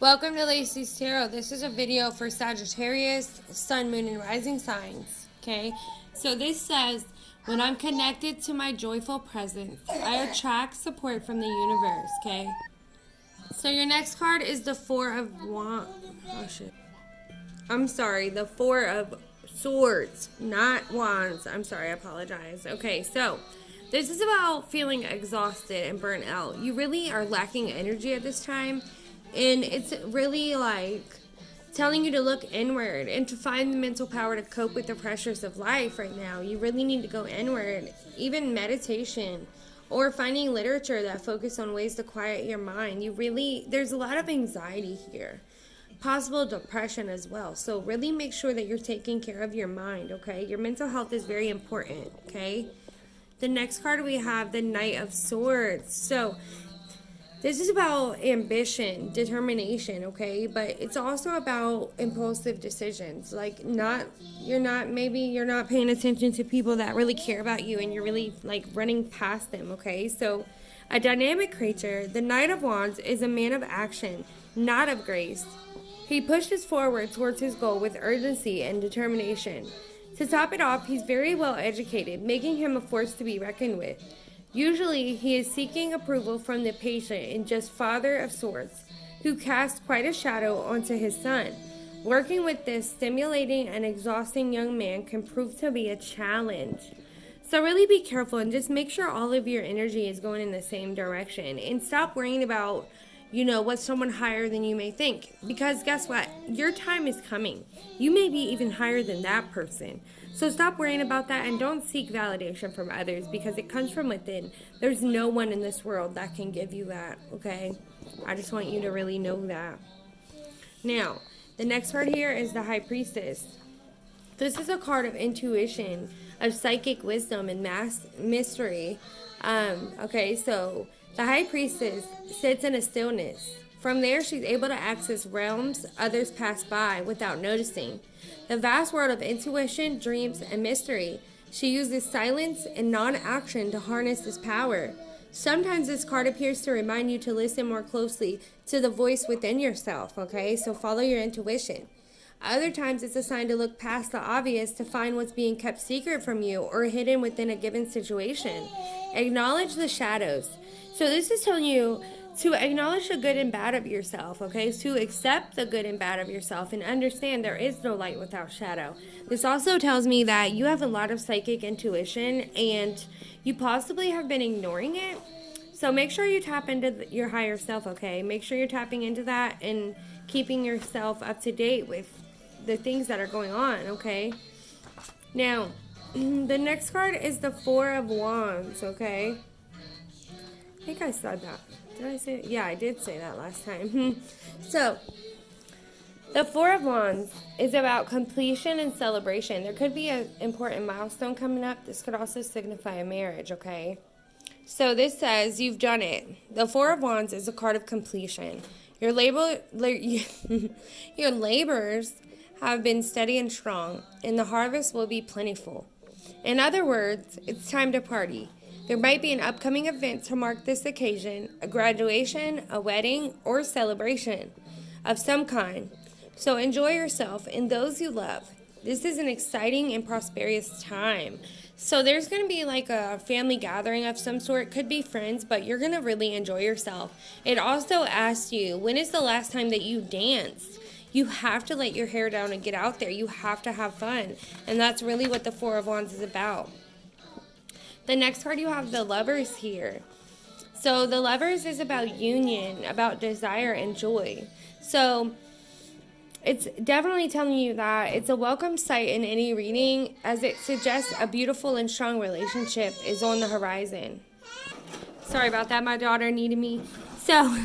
Welcome to Lacey's Tarot. This is a video for Sagittarius, Sun, Moon, and Rising signs. Okay, so this says, when I'm connected to my joyful presence, I attract support from the universe. Okay, so your next card is the Four of Wands. Oh shit. I'm sorry, the Four of Swords, not Wands. I'm sorry, I apologize. Okay, so this is about feeling exhausted and burnt out. You really are lacking energy at this time. And it's really like telling you to look inward and to find the mental power to cope with the pressures of life right now. You really need to go inward. Even meditation or finding literature that focus on ways to quiet your mind. There's a lot of anxiety here. Possible depression as well. So really make sure that you're taking care of your mind, okay? Your mental health is very important, okay? The next card we have the Knight of Swords. So this is about ambition, determination, okay? But it's also about impulsive decisions. Like you're not paying attention to people that really care about you and you're really like running past them, okay? So a dynamic creature, the Knight of Wands is a man of action, not of grace. He pushes forward towards his goal with urgency and determination. To top it off, he's very well educated, making him a force to be reckoned with. Usually, he is seeking approval from the patient and just Father of Swords, who casts quite a shadow onto his son. Working with this stimulating and exhausting young man can prove to be a challenge. So really be careful and just make sure all of your energy is going in the same direction. And stop worrying about, what someone higher than you may think. Because guess what? Your time is coming. You may be even higher than that person. So stop worrying about that and don't seek validation from others because it comes from within. There's no one in this world that can give you that, okay? I just want you to really know that. Now, the next card here is the High Priestess. This is a card of intuition, of psychic wisdom and mystery. Okay, so the High Priestess sits in a stillness. From there, she's able to access realms others pass by without noticing. The vast world of intuition, dreams, and mystery. She uses silence and non-action to harness this power. Sometimes this card appears to remind you to listen more closely to the voice within yourself, okay? So follow your intuition. Other times it's a sign to look past the obvious to find what's being kept secret from you or hidden within a given situation. Acknowledge the shadows. So this is telling you to acknowledge the good and bad of yourself, okay? To accept the good and bad of yourself and understand there is no light without shadow. This also tells me that you have a lot of psychic intuition and you possibly have been ignoring it. So make sure you tap into your higher self, okay? Make sure you're tapping into that and keeping yourself up to date with the things that are going on, okay? Now, the next card is the Four of Wands, okay? I think I said that. Did I say it? Yeah, I did say that last time. So, the Four of Wands is about completion and celebration. There could be an important milestone coming up. This could also signify a marriage, okay? So this says, you've done it. The Four of Wands is a card of completion. Your labors have been steady and strong, and the harvest will be plentiful. In other words, it's time to party. There might be an upcoming event to mark this occasion, a graduation, a wedding, or celebration of some kind. So enjoy yourself and those you love. This is an exciting and prosperous time. So there's going to be like a family gathering of some sort. Could be friends, but you're going to really enjoy yourself. It also asks you, when is the last time that you danced? You have to let your hair down and get out there. You have to have fun. And that's really what the Four of Wands is about. The next card, you have the Lovers here. So the Lovers is about union, about desire and joy. So it's definitely telling you that it's a welcome sight in any reading, as it suggests a beautiful and strong relationship is on the horizon. Sorry about that, my daughter needed me. So,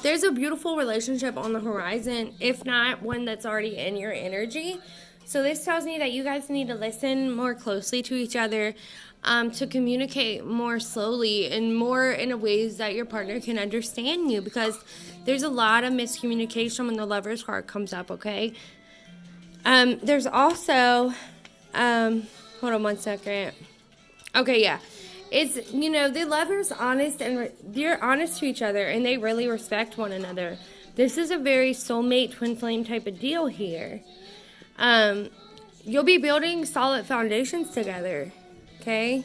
there's a beautiful relationship on the horizon, if not one that's already in your energy. So this tells me that you guys need to listen more closely to each other, to communicate more slowly and more in a ways that your partner can understand you, because there's a lot of miscommunication when the Lovers card comes up, okay? There's also, hold on one second. Okay, yeah. It's, you know, the lover's honest and they're honest to each other and they really respect one another. This is a very soulmate, twin flame type of deal here. You'll be building solid foundations together, okay?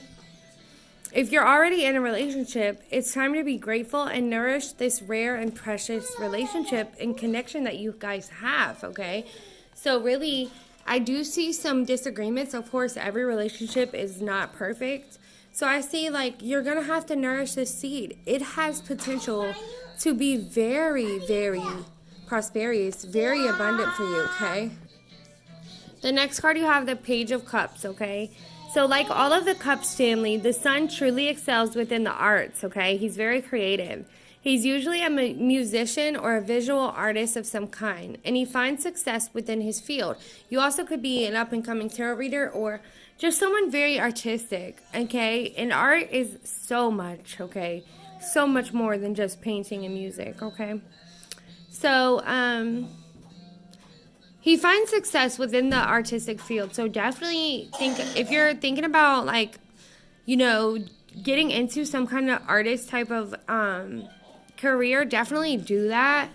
If you're already in a relationship, it's time to be grateful and nourish this rare and precious relationship and connection that you guys have, okay? So really, I do see some disagreements. Of course, every relationship is not perfect. So I see, like, you're going to have to nourish this seed. It has potential to be very, very prosperous, very abundant for you, okay? The next card you have the Page of Cups, okay? So like all of the Cups family, the Sun truly excels within the arts, okay? He's very creative. He's usually a musician or a visual artist of some kind, and he finds success within his field. You also could be an up-and-coming tarot reader or just someone very artistic, okay? And art is so much, okay? So much more than just painting and music, okay? So, he finds success within the artistic field. So definitely think, if you're thinking about, like, you know, getting into some kind of artist type of career, definitely do that.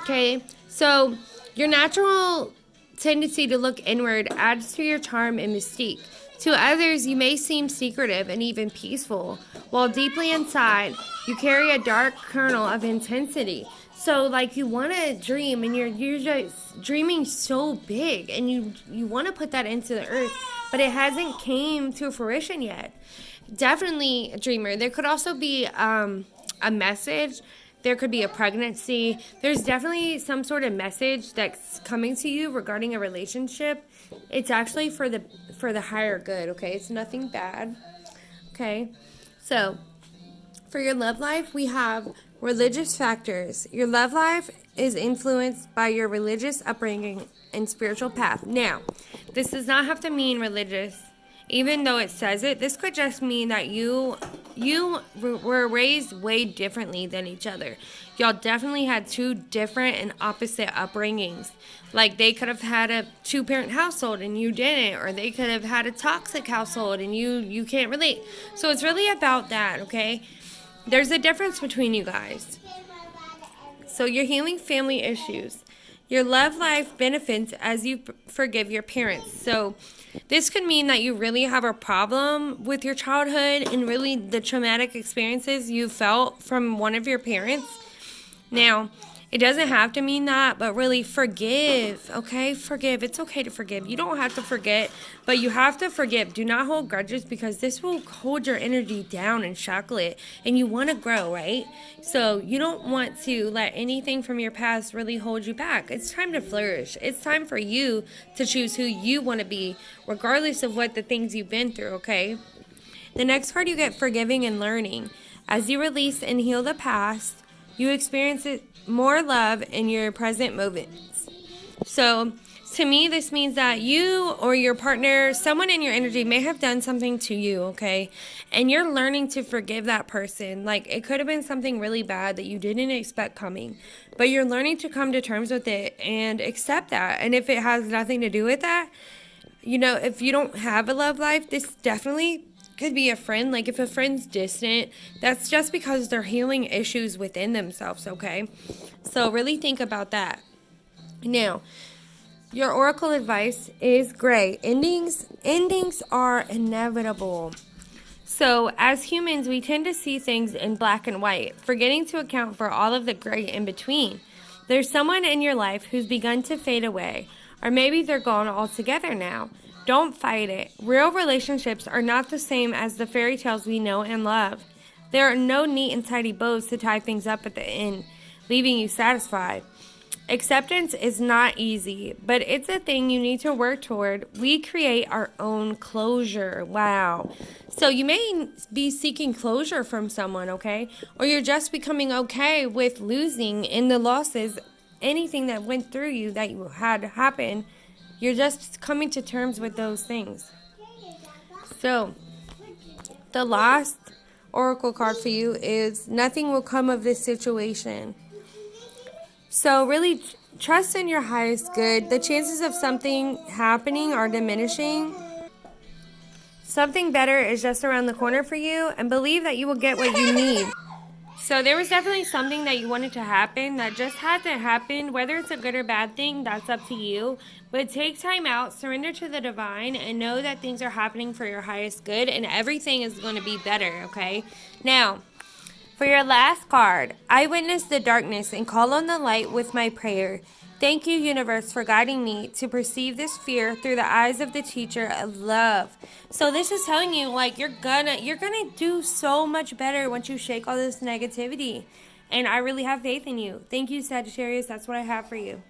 Okay, so your natural tendency to look inward adds to your charm and mystique. To others, you may seem secretive and even peaceful, while deeply inside, you carry a dark kernel of intensity. So, like, you want to dream, and you're just dreaming so big, and you want to put that into the earth, but it hasn't came to fruition yet. Definitely a dreamer. There could also be a message. There could be a pregnancy. There's definitely some sort of message that's coming to you regarding a relationship. It's actually for the higher good, okay? It's nothing bad, okay? So, for your love life, we have religious factors. Your love life is influenced by your religious upbringing and spiritual path. Now, this does not have to mean religious, even though it says it. This could just mean that you were raised way differently than each other. Y'all definitely had two different and opposite upbringings. Like, they could have had a two-parent household and you didn't, or they could have had a toxic household and you can't relate. So it's really about that, okay? There's a difference between you guys. So you're healing family issues. Your love life benefits as you forgive your parents. So this could mean that you really have a problem with your childhood and really the traumatic experiences you felt from one of your parents. Now, it doesn't have to mean that, but really forgive, okay? Forgive. It's okay to forgive. You don't have to forget, but you have to forgive. Do not hold grudges, because this will hold your energy down and shackle it, and you want to grow, right? So you don't want to let anything from your past really hold you back. It's time to flourish. It's time for you to choose who you want to be, regardless of what the things you've been through, okay? The next card, you get forgiving and learning. As you release and heal the past, you experience more love in your present moments. So, to me, this means that you or your partner, someone in your energy, may have done something to you, okay? And you're learning to forgive that person. Like, it could have been something really bad that you didn't expect coming, but you're learning to come to terms with it and accept that. And if it has nothing to do with that, you know, if you don't have a love life, this definitely could be a friend. Like, if a friend's distant, that's just because they're healing issues within themselves, okay? So really think about that. Now, your oracle advice is gray. Endings are inevitable. So as humans, we tend to see things in black and white, forgetting to account for all of the gray in between. There's someone in your life who's begun to fade away, or maybe they're gone altogether now. Don't fight it. Real relationships are not the same as the fairy tales we know and love. There are no neat and tidy bows to tie things up at the end, leaving you satisfied. Acceptance is not easy, but it's a thing you need to work toward. We create our own closure. Wow. So you may be seeking closure from someone, okay? Or you're just becoming okay with losing in the losses, anything that went through you that you had happen. You're just coming to terms with those things. So, the last oracle card for you is nothing will come of this situation. So, really trust in your highest good. The chances of something happening are diminishing. Something better is just around the corner for you, and believe that you will get what you need. So there was definitely something that you wanted to happen that just hasn't happened. Whether it's a good or bad thing, that's up to you. But take time out, surrender to the divine, and know that things are happening for your highest good, and everything is going to be better, okay? Now, for your last card, I witness the darkness and call on the light with my prayer. Thank you, universe, for guiding me to perceive this fear through the eyes of the teacher of love. So this is telling you, like, you're gonna do so much better once you shake all this negativity. And I really have faith in you. Thank you, Sagittarius. That's what I have for you.